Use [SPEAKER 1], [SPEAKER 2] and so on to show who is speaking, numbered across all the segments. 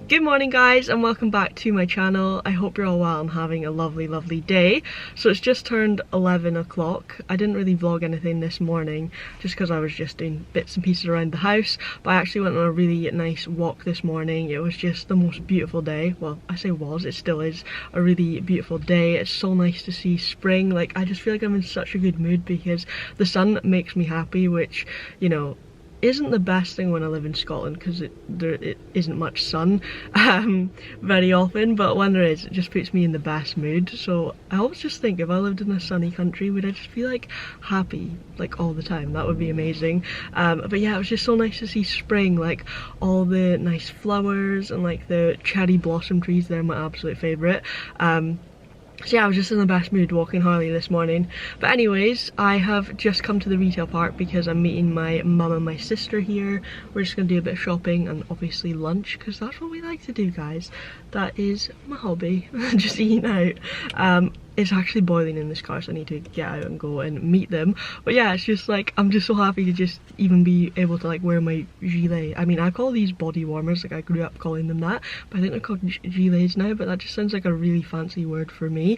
[SPEAKER 1] Good morning guys and welcome back to my channel. I hope you're all well and having a lovely day. So it's just turned 11 o'clock. I didn't really vlog anything this morning just because I was just doing bits and pieces around the house, but I actually went on a really nice walk this morning. It was just the most beautiful day. Well, I say was, it still is a really beautiful day. It's so nice to see spring. Like, I just feel like I'm in such a good mood because the sun makes me happy, which, you know, isn't the best thing when I live in Scotland because it isn't much sun very often, but when there is, it just puts me in the best mood. So I always just think if I lived in a sunny country, would I just feel like happy like all the time? That would be amazing. But yeah, it was just so nice to see spring, like all the nice flowers and like the cherry blossom trees. They're my absolute favourite. So yeah, I was just in the best mood walking Harley this morning. But anyways, I have just come to the retail park because I'm meeting my mum and my sister here. We're just going to do a bit of shopping and obviously lunch because that's what we like to do, guys. That is my hobby, just eating out. It's actually boiling in this car, so I need to get out and go and meet them. But yeah, it's just like, I'm just so happy to just even be able to like wear my gilet. I mean, I call these body warmers, like I grew up calling them that, but I think they're called gilets now, but that just sounds like a really fancy word for me.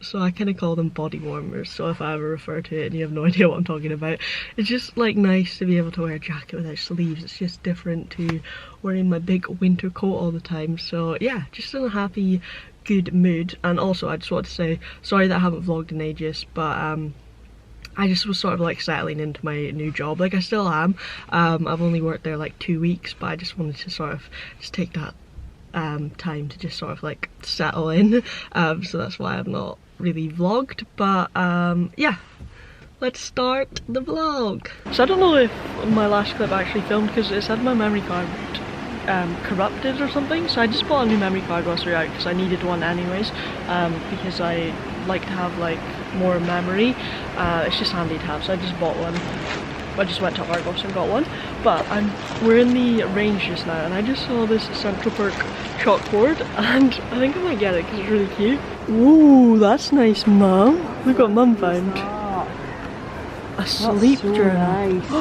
[SPEAKER 1] So I kind of call them body warmers. So if I ever refer to it and you have no idea what I'm talking about, it's just like nice to be able to wear a jacket without sleeves. It's just different to wearing my big winter coat all the time. So yeah, just in a happy, good mood. And also I just want to say sorry that I haven't vlogged in ages, but I just was sort of like settling into my new job. Like, I still am. I've only worked there like 2 weeks, but I just wanted to sort of just take that time to just sort of like settle in. So that's why I've not really vlogged, but yeah, let's start the vlog. So I don't know if my last clip actually filmed because it said my memory card corrupted or something, so I just bought a new memory card whilst we were out because I needed one anyways, because I like to have like more memory. It's just handy to have, so I just bought one. I just went to Argos and got one. But we're in the range just now and I just saw this Central Perk chalkboard and I think I might get it because it's really cute. Ooh, that's nice, Mum. Look what Mum found. A sleep journal. Nice.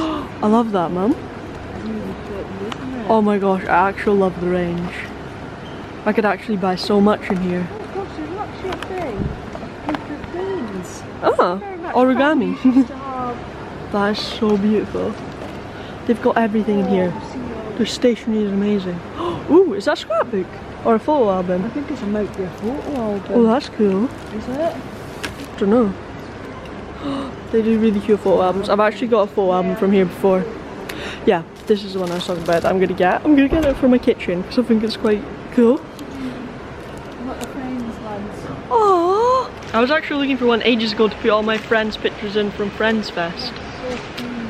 [SPEAKER 1] I love that, Mum. Oh my gosh, I actually love the range. I could actually buy so much in here. Oh gosh, there's actually a thing with the things. Ah, origami. That is so beautiful. They've got everything in here. Their stationery is amazing. Ooh, is that a scrapbook? Or a photo album?
[SPEAKER 2] I think it might be a photo album.
[SPEAKER 1] Oh, that's cool.
[SPEAKER 2] Is it?
[SPEAKER 1] I don't know. They do really cool photo albums. I've actually got a photo album from here before. Yeah, this is the one I was talking about that I'm gonna get. I'm gonna get it for my kitchen because I think it's quite cool.
[SPEAKER 2] Not the Friends ones.
[SPEAKER 1] Aww! I was actually looking for one ages ago to put all my friends' pictures in from Friends Fest.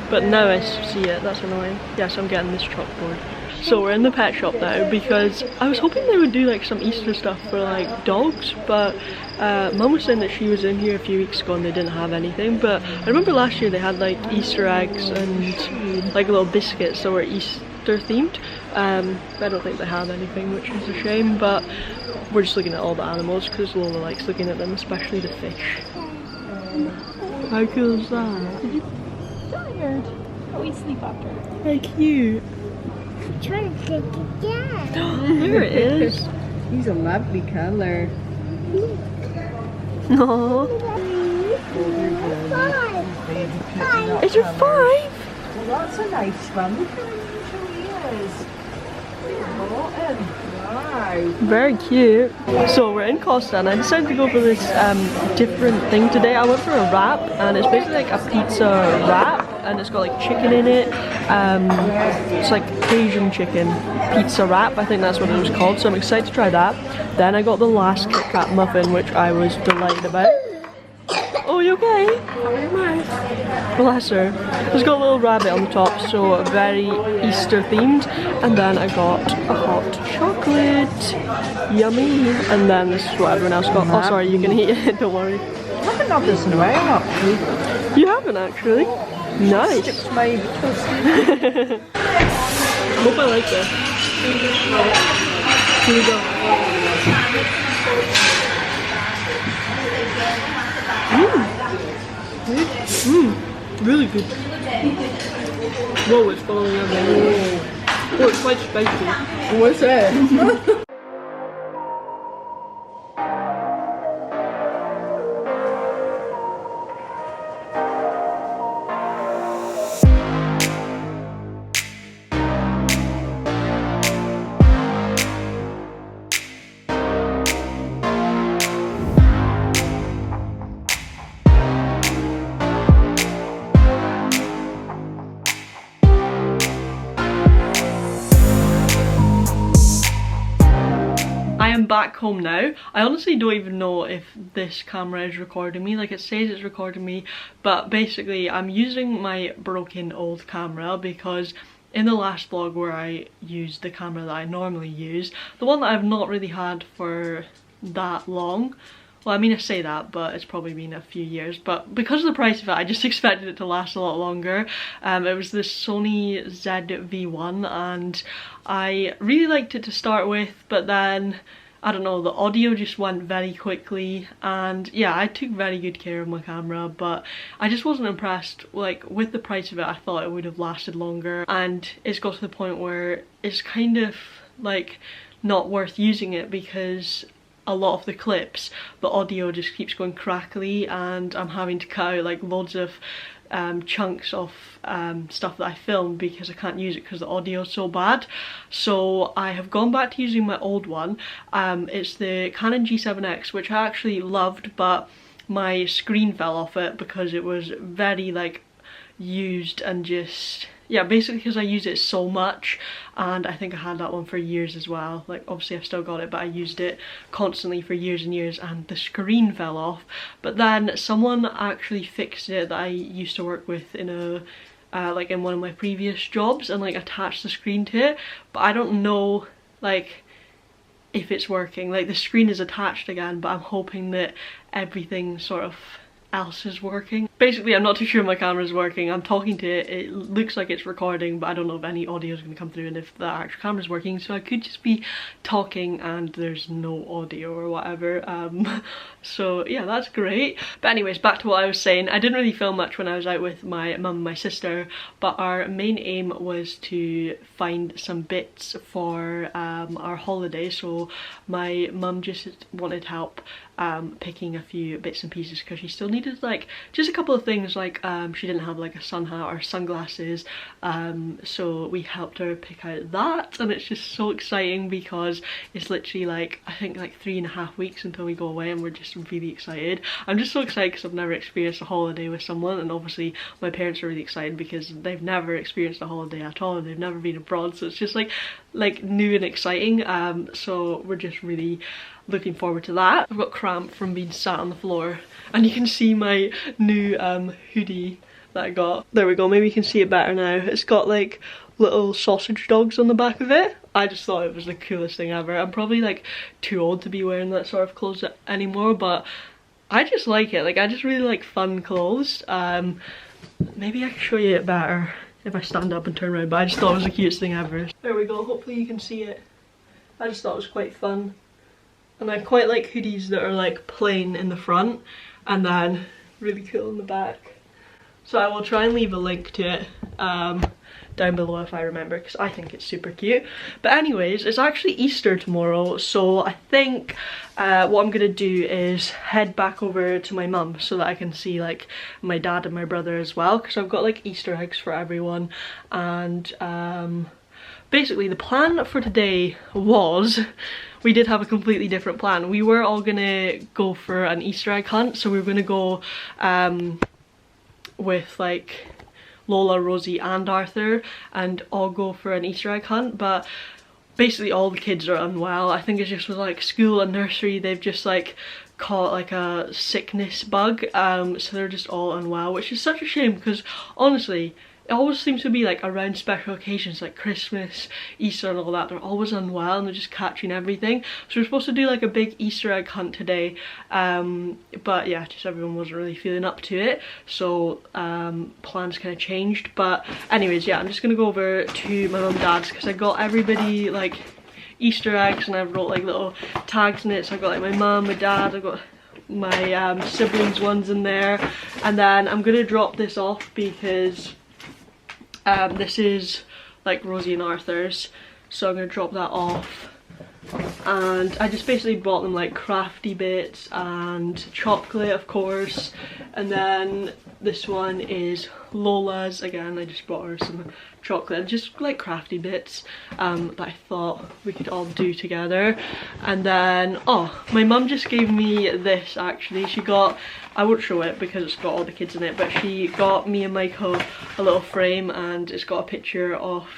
[SPEAKER 1] But now I see it, that's annoying. Yeah, so I'm getting this chalkboard. So we're in the pet shop now because I was hoping they would do like some Easter stuff for like dogs, but Mum was saying that she was in here a few weeks ago and they didn't have anything. But I remember last year they had like Easter eggs and like little biscuits that were Easter themed. I don't think they had anything, which is a shame, but we're just looking at all the animals because Lola likes looking at them, especially the fish. How cool is that?
[SPEAKER 2] Tired. Oh, we sleep after.
[SPEAKER 1] How cute.
[SPEAKER 3] Trying to take it down.
[SPEAKER 1] There it is.
[SPEAKER 2] He's a lovely colour.
[SPEAKER 1] Aww.
[SPEAKER 3] Five.
[SPEAKER 1] Is there 5?
[SPEAKER 2] Well, that's a nice one. Look how unusual he is. Wow.
[SPEAKER 1] Very cute. So we're in Costa and I decided to go for this different thing today. I went for a wrap and it's basically like a pizza wrap and it's got like chicken in it. It's like Cajun chicken pizza wrap, I think that's what it was called, so I'm excited to try that. Then I got the last Kit Kat muffin, which I was delighted about. Oh, you okay? Bless her. It's got a little rabbit on the top, so very Easter themed. And then I got a hot chocolate. Yummy. And then this is what everyone else got. Oh, sorry, you can eat it, don't worry.
[SPEAKER 2] I haven't had this in a while, actually.
[SPEAKER 1] You haven't actually? Nice.
[SPEAKER 2] Sticks to my toasty.
[SPEAKER 1] Hope I like this. Here we go. Really good. Whoa, it's falling out. Oh, it's quite spicy.
[SPEAKER 2] What's it?
[SPEAKER 1] I am back home now. I honestly don't even know if this camera is recording me. Like, it says it's recording me, but basically I'm using my broken old camera because in the last vlog where I used the camera that I normally use, the one that I've not really had for that long, well, I mean, I say that, but it's probably been a few years, but because of the price of it, I just expected it to last a lot longer. It was the Sony ZV-1 and I really liked it to start with, but then, I don't know, the audio just went very quickly, and yeah, I took very good care of my camera, but I just wasn't impressed. Like, with the price of it, I thought it would have lasted longer, and it's got to the point where it's kind of like not worth using it because a lot of the clips, the audio just keeps going crackly and I'm having to cut out like loads of chunks of stuff that I filmed because I can't use it because the audio is so bad. So I have gone back to using my old one. It's the Canon G7X, which I actually loved, but my screen fell off it because it was very like used and just, yeah, basically because I use it so much, and I think I had that one for years as well. Like, obviously I've still got it, but I used it constantly for years and years and the screen fell off. But then someone actually fixed it that I used to work with in a like in one of my previous jobs, and like attached the screen to it, but I don't know like if it's working. Like, the screen is attached again, but I'm hoping that everything sort of else is working. Basically, I'm not too sure my camera's working. I'm talking to it, it looks like it's recording, but I don't know if any audio is going to come through and if the actual camera's working, so I could just be talking and there's no audio or whatever. So yeah, that's great. But anyways, back to what I was saying. I didn't really film much when I was out with my mum and my sister, but our main aim was to find some bits for our holiday. So my mum just wanted help picking a few bits and pieces because she still needed like just a couple of things, like she didn't have like a sun hat or sunglasses, so we helped her pick out that, and it's just so exciting because it's literally like, I think like 3.5 weeks until we go away, and we're just really excited. I'm just so excited because I've never experienced a holiday with someone, and obviously my parents are really excited because they've never experienced a holiday at all and they've never been abroad, so it's just like new and exciting. So we're just really looking forward to that. I've got cramp from being sat on the floor, and you can see my new hoodie that I got. There we go, maybe you can see it better now. It's got like little sausage dogs on the back of it. I just thought it was the coolest thing ever. I'm probably like too old to be wearing that sort of clothes anymore, but I just like it. Like, I just really like fun clothes. Maybe I can show you it better if I stand up and turn around, but I just thought it was the cutest thing ever. There we go, hopefully you can see it. I just thought it was quite fun. And I quite like hoodies that are like plain in the front and then really cool in the back. So I will try and leave a link to it down below if I remember, because I think it's super cute. But anyways, it's actually Easter tomorrow, so I think what I'm gonna do is head back over to my mum so that I can see like my dad and my brother as well, because I've got like Easter eggs for everyone. And basically the plan for today was, we did have a completely different plan. We were all gonna go for an Easter egg hunt, so we were gonna go with like Lola, Rosie and Arthur and all go for an Easter egg hunt, but basically all the kids are unwell. I think it's just with like school and nursery, they've just like caught like a sickness bug, so they're just all unwell, which is such a shame because honestly it always seems to be like around special occasions like Christmas, Easter and all that, they're always unwell and they're just catching everything. So we're supposed to do like a big Easter egg hunt today, but yeah, just everyone wasn't really feeling up to it, so plans kind of changed. But anyways, yeah, I'm just gonna go over to my mum and dad's because I got everybody like Easter eggs and I wrote like little tags in it. So I got like my mum, my dad, I got my siblings ones in there, and then I'm gonna drop this off because this is like Rosie and Arthur's, so I'm gonna drop that off. And I just basically bought them like crafty bits and chocolate, of course. And then this one is Lola's. Again, I just bought her some chocolate and just like crafty bits that I thought we could all do together. And then, oh, my mum just gave me this actually. She got, I won't show it because it's got all the kids in it, but she got me and Michael a little frame and it's got a picture of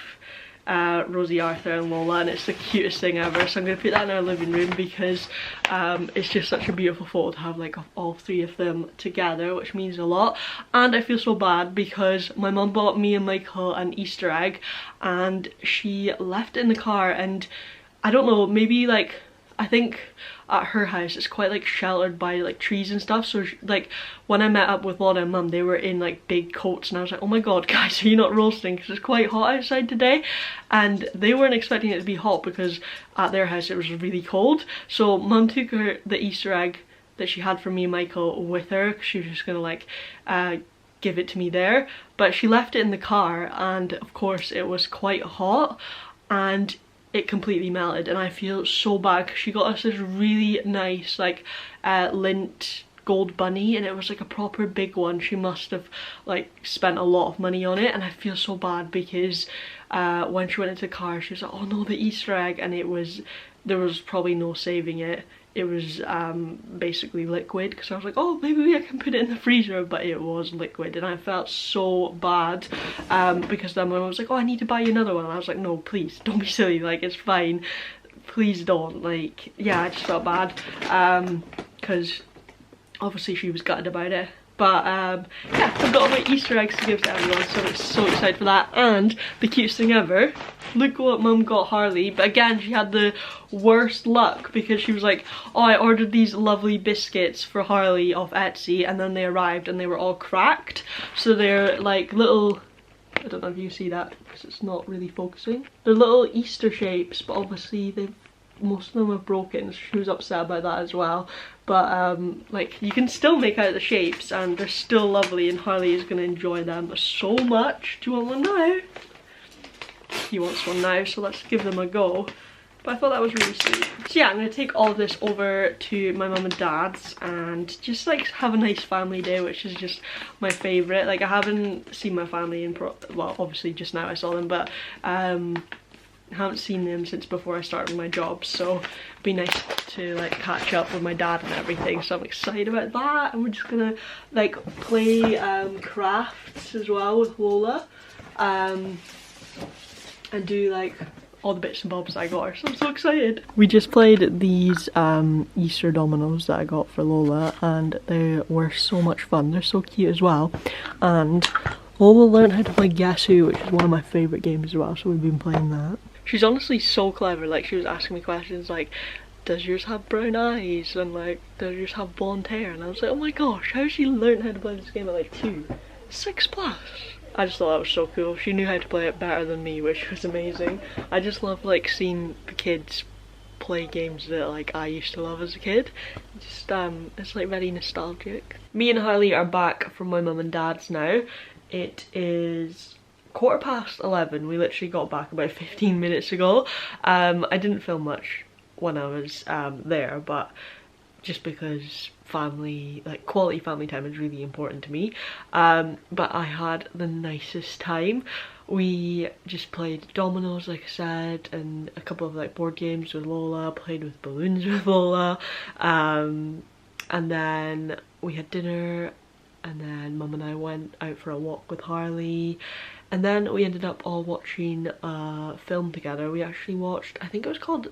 [SPEAKER 1] Rosie, Arthur and Lola, and it's the cutest thing ever. So I'm going to put that in our living room because it's just such a beautiful photo to have like all three of them together, which means a lot. And I feel so bad because my mum bought me and Michael an Easter egg and she left it in the car, and I don't know, maybe like, I think at her house it's quite like sheltered by like trees and stuff, so like when I met up with Lola and Mum, they were in like big coats and I was like, oh my god guys, are you not roasting, because it's quite hot outside today. And they weren't expecting it to be hot because at their house it was really cold. So Mum took her the Easter egg that she had for me and Michael with her because she was just gonna like give it to me there, but she left it in the car and of course it was quite hot and it completely melted, and I feel so bad because she got us this really nice like lint gold bunny, and it was like a proper big one. She must have like spent a lot of money on it, and I feel so bad because when she went into the car she was like, oh no, the Easter egg, and there was probably no saving it. It was basically liquid, because I was like, oh, maybe I can put it in the freezer, but it was liquid, and I felt so bad because then my mum was like, oh, I need to buy you another one, and I was like, no, please don't be silly, like it's fine, please don't. Like, yeah, I just felt bad because obviously she was gutted about it. But yeah, I've got all my Easter eggs to give to everyone, so I'm so excited for that. And the cutest thing ever, look what Mum got Harley. But again, she had the worst luck because she was like, oh, I ordered these lovely biscuits for Harley off Etsy, and then they arrived and they were all cracked. So they're like little, I don't know if you see that because it's not really focusing. They're little Easter shapes, but obviously most of them are broken, so she was upset about that as well. But like, you can still make out the shapes and they're still lovely, and Harley is going to enjoy them so much. Do you want one now? He wants one now, so let's give them a go. But I thought that was really sweet. So yeah, I'm going to take all of this over to my mum and dad's and just like have a nice family day, which is just my favourite. Like, I haven't seen my family in well, obviously just now I saw them, but haven't seen them since before I started my job, so it'd be nice to like catch up with my dad and everything, so I'm excited about that. And we're just gonna like play crafts as well with Lola and do like all the bits and bobs I got her, so I'm so excited. We just played these Easter dominoes that I got for Lola, and they were so much fun. They're so cute as well, and Lola learned how to play Guess Who, which is one of my favourite games as well, so we've been playing that. She's honestly so clever. Like, she was asking me questions like, does yours have brown eyes, and like, does yours have blonde hair, and I was like, oh my gosh, how did she learn how to play this game at like 2? 6+. I just thought that was so cool. She knew how to play it better than me, which was amazing. I just love like seeing the kids play games that like I used to love as a kid. Just it's like very nostalgic. Me and Harley are back from my mum and dad's now. It is 11:15. We literally got back about 15 minutes ago. I didn't film much when I was there, but just because family, like quality family time is really important to me. But I had the nicest time. We just played dominoes, like I said, and a couple of like board games with Lola, played with balloons with Lola, and then we had dinner, and then Mum and I went out for a walk with Harley, and then we ended up all watching a film together. We actually watched, I think it was called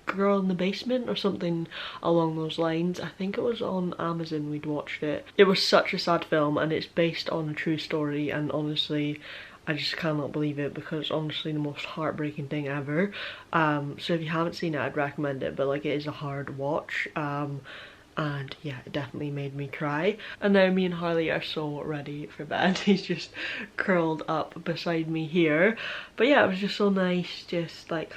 [SPEAKER 1] Girl in the Basement or something along those lines. I think it was on Amazon we'd watched it. It was such a sad film, and it's based on a true story, and honestly I just cannot believe it because it's honestly the most heartbreaking thing ever. So if you haven't seen it, I'd recommend it, but like, it is a hard watch. And yeah, it definitely made me cry. And now me and Harley are so ready for bed. He's just curled up beside me here. But yeah, it was just so nice just like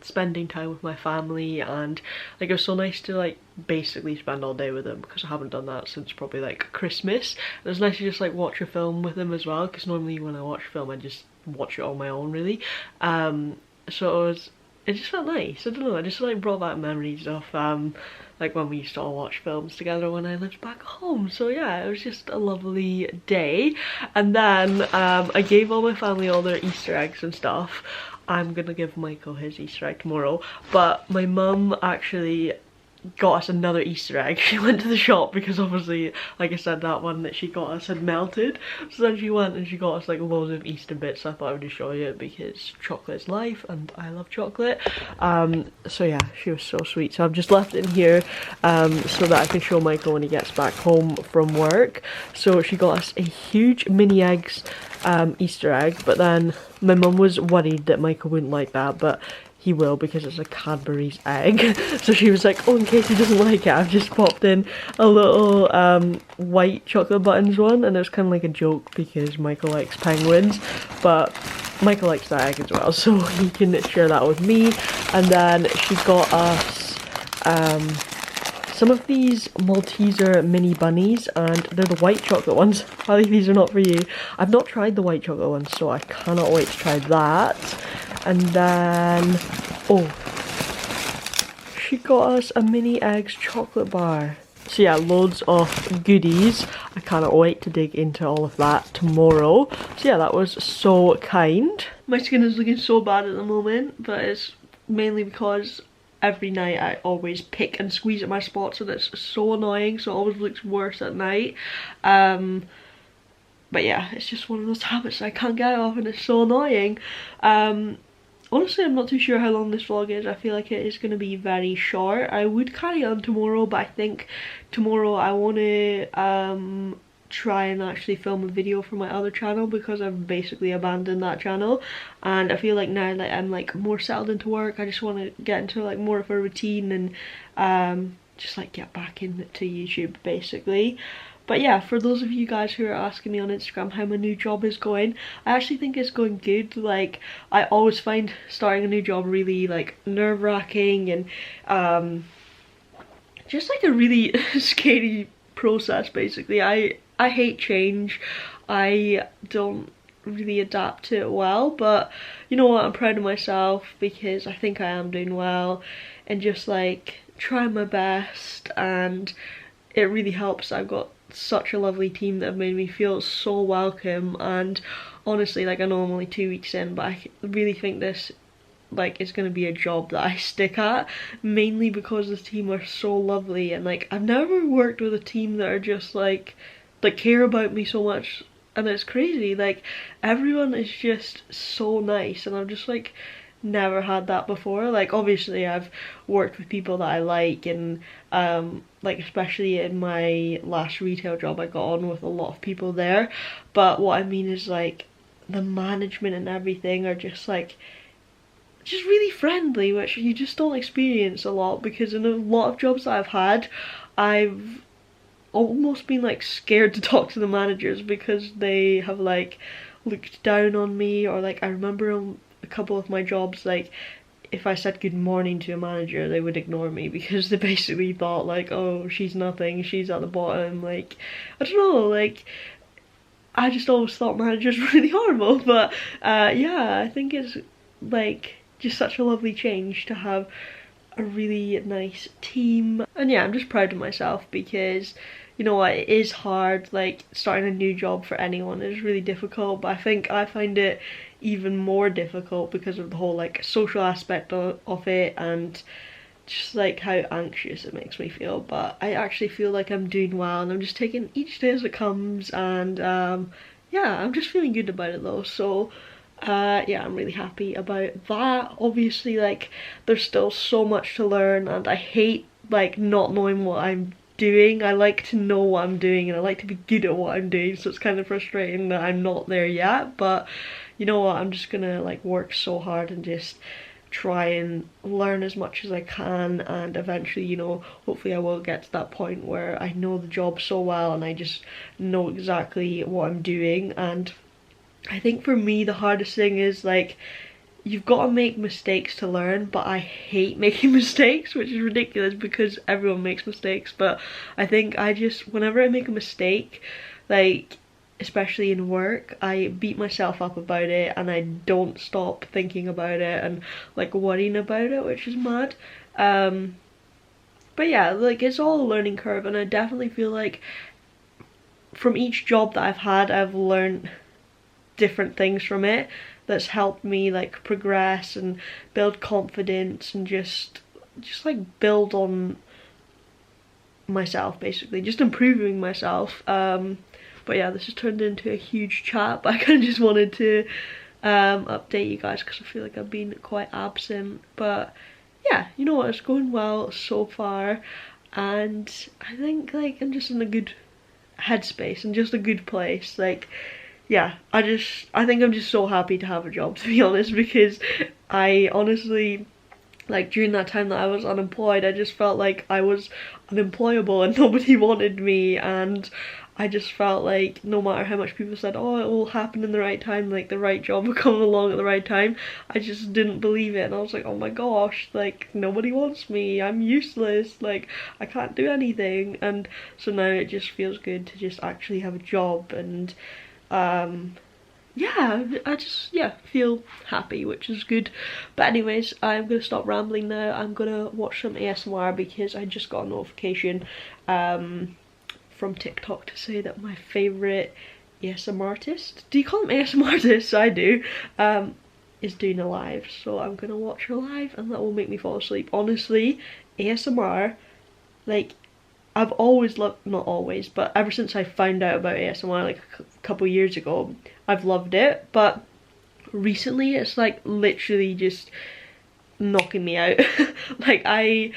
[SPEAKER 1] spending time with my family, and like it was so nice to like basically spend all day with them because I haven't done that since probably like Christmas. And it was nice to just like watch a film with them as well, because normally when I watch a film I just watch it on my own really. So it just felt nice. I don't know, I just like brought back memories of like when we used to all watch films together when I lived back home. So yeah, it was just a lovely day. And then I gave all my family all their Easter eggs and stuff. I'm gonna give Michael his Easter egg tomorrow, but my mum actually got us another Easter egg. She went to the shop because obviously, like I said, that one that she got us had melted. So then she went and she got us like loads of Easter bits. So I thought I would just show you it because chocolate is life and I love chocolate. So yeah, she was so sweet. So I've just left it in here so that I can show Michael when he gets back home from work. So she got us a huge mini eggs Easter egg, but then my mum was worried that Michael wouldn't like that, but he will because it's a Cadbury's egg. So she was like, oh, in case he doesn't like it, I've just popped in a little white chocolate buttons one, and it was kind of like a joke because Michael likes penguins, but Michael likes that egg as well, so he can share that with me. And then she got us some of these Malteser mini bunnies, and they're the white chocolate ones. I think these are not for you. I've not tried the white chocolate ones, so I cannot wait to try that. And then, oh, she got us a mini eggs chocolate bar. So yeah, loads of goodies. I cannot wait to dig into all of that tomorrow. So yeah, that was so kind. My skin is looking so bad at the moment, but it's mainly because every night I always pick and squeeze at my spots, and it's so annoying, so it always looks worse at night. But yeah, it's just one of those habits I can't get off, and it's so annoying. Honestly, I'm not too sure how long this vlog is. I feel like it is going to be very short. I would carry on tomorrow, but I think tomorrow I want to try and actually film a video for my other channel because I've basically abandoned that channel, and I feel like now that I'm like more settled into work, I just want to get into like more of a routine and just like get back into YouTube basically. But yeah, for those of you guys who are asking me on Instagram how my new job is going, I actually think it's going good. Like, I always find starting a new job really like nerve-wracking and just like a really scary process basically. I hate change. I don't really adapt to it well, but you know what, I'm proud of myself because I think I am doing well and just like trying my best, and it really helps. I've got such a lovely team that have made me feel so welcome, and honestly, like, I know I'm only 2 weeks in, but I really think this like is going to be a job that I stick at, mainly because the team are so lovely, and like I've never worked with a team that are just like care about me so much, and it's crazy. Like, everyone is just so nice, and I've just like never had that before. Like, obviously I've worked with people that I like, and like especially in my last retail job I got on with a lot of people there, but what I mean is like the management and everything are just like just really friendly, which you just don't experience a lot, because in a lot of jobs that I've had, I've almost been like scared to talk to the managers because they have like looked down on me, or like I remember on a couple of my jobs, like if I said good morning to a manager, they would ignore me because they basically thought like, oh, she's nothing, she's at the bottom. Like, I don't know, like I just always thought managers were really horrible. But yeah, I think it's like just such a lovely change to have a really nice team, and yeah, I'm just proud of myself because you know what, it is hard. Like, starting a new job for anyone is really difficult, but I think I find it even more difficult because of the whole like social aspect of it, and just like how anxious it makes me feel. But I actually feel like I'm doing well, and I'm just taking each day as it comes, and yeah, I'm just feeling good about it though. So yeah, I'm really happy about that. Obviously, like, there's still so much to learn, and I hate like not knowing what I'm doing. I like to know what I'm doing, and I like to be good at what I'm doing, so it's kind of frustrating that I'm not there yet. But you know what, I'm just gonna like work so hard and just try and learn as much as I can, and eventually, you know, hopefully I will get to that point where I know the job so well and I just know exactly what I'm doing. And I think for me the hardest thing is like you've got to make mistakes to learn, but I hate making mistakes, which is ridiculous because everyone makes mistakes. But I think whenever I make a mistake, like especially in work, I beat myself up about it and I don't stop thinking about it and like worrying about it, which is mad. But yeah, like it's all a learning curve, and I definitely feel like from each job that I've had, I've learned different things from it that's helped me like progress and build confidence and just like build on myself, basically just improving myself. But yeah, this has turned into a huge chat, but I kind of just wanted to update you guys because I feel like I've been quite absent. But yeah, you know what, it's going well so far, and I think like I'm just in a good headspace and just a good place. Like yeah, I think I'm just so happy to have a job, to be honest, because I honestly, like during that time that I was unemployed, I just felt like I was unemployable and nobody wanted me, and I just felt like no matter how much people said, oh, it will happen in the right time, like the right job will come along at the right time, I just didn't believe it. And I was like, oh my gosh, like nobody wants me, I'm useless, like I can't do anything. And so now it just feels good to just actually have a job, and yeah, I just feel happy, which is good. But anyways, I'm gonna stop rambling now. I'm gonna watch some ASMR because I just got a notification from TikTok to say that my favorite ASMR artist, do you call them ASMR artists? I do, is doing a live, so I'm gonna watch her live and that will make me fall asleep. Honestly, ASMR, like I've always loved, not always, but ever since I found out about ASMR like a couple years ago, I've loved it. But recently it's like literally just knocking me out. Like I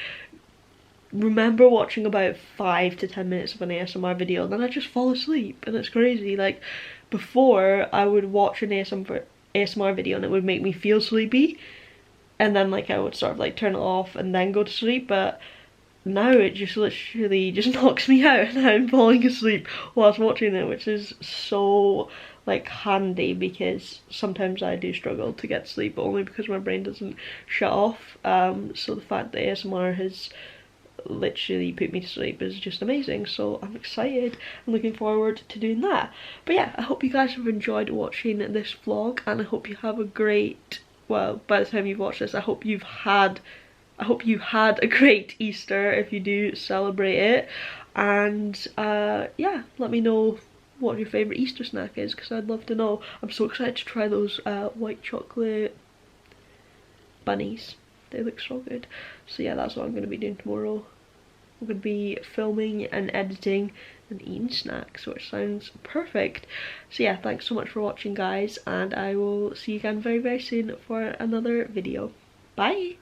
[SPEAKER 1] remember watching about 5 to 10 minutes of an ASMR video and then I just fall asleep, and it's crazy. Like before I would watch an ASMR video and it would make me feel sleepy, and then like I would sort of like turn it off and then go to sleep, but now it just literally just knocks me out and I'm falling asleep whilst watching it, which is so like handy because sometimes I do struggle to get sleep, but only because my brain doesn't shut off. So the fact that ASMR has literally put me to sleep is just amazing, so I'm excited. I'm looking forward to doing that. But yeah, I hope you guys have enjoyed watching this vlog, and I hope you have a great, well, by the time you've watched this, I hope you had a great Easter if you do celebrate it. And yeah, let me know what your favourite Easter snack is because I'd love to know. I'm so excited to try those white chocolate bunnies. They look so good. So yeah, that's what I'm going to be doing tomorrow. I'm going to be filming and editing and eating snacks, which sounds perfect. So yeah, thanks so much for watching guys, and I will see you again very soon for another video. Bye!